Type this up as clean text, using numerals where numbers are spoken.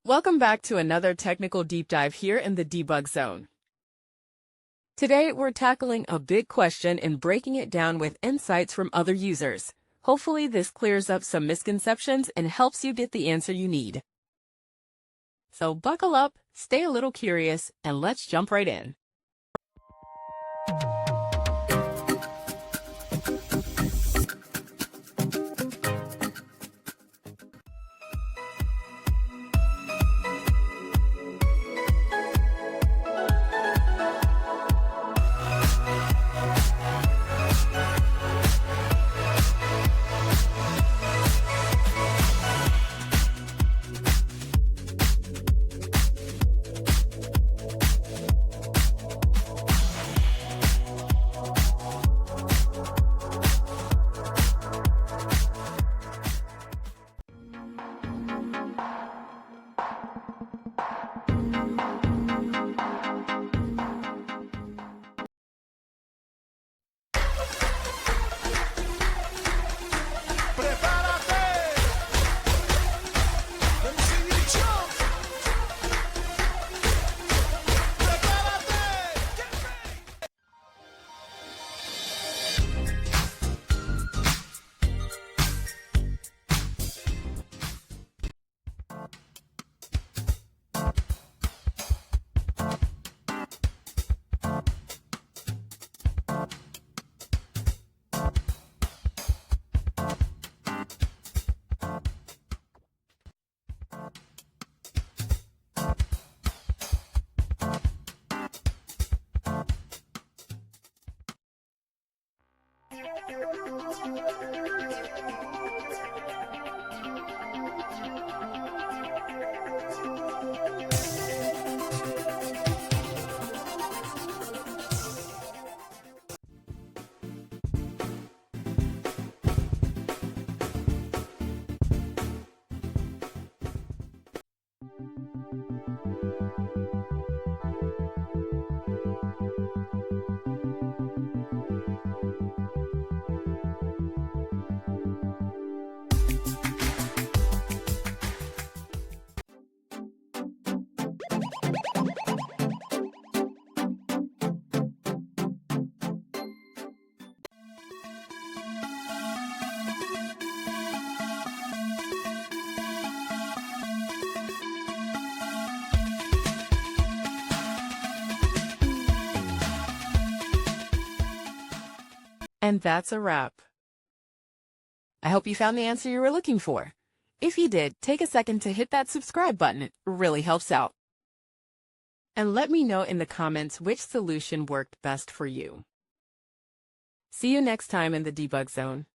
Welcome back to another technical deep dive here in the debug zone. Today, we're tackling a big question and breaking it down with insights from other users. Hopefully, this clears up some misconceptions and helps you get the answer you need. So buckle up, stay a little curious, and let's jump right in. And that's a wrap. I hope you found the answer you were looking for. If you did, take a second to hit that subscribe button. It really helps out. And let me know in the comments which solution worked best for you. See you next time in the debug zone.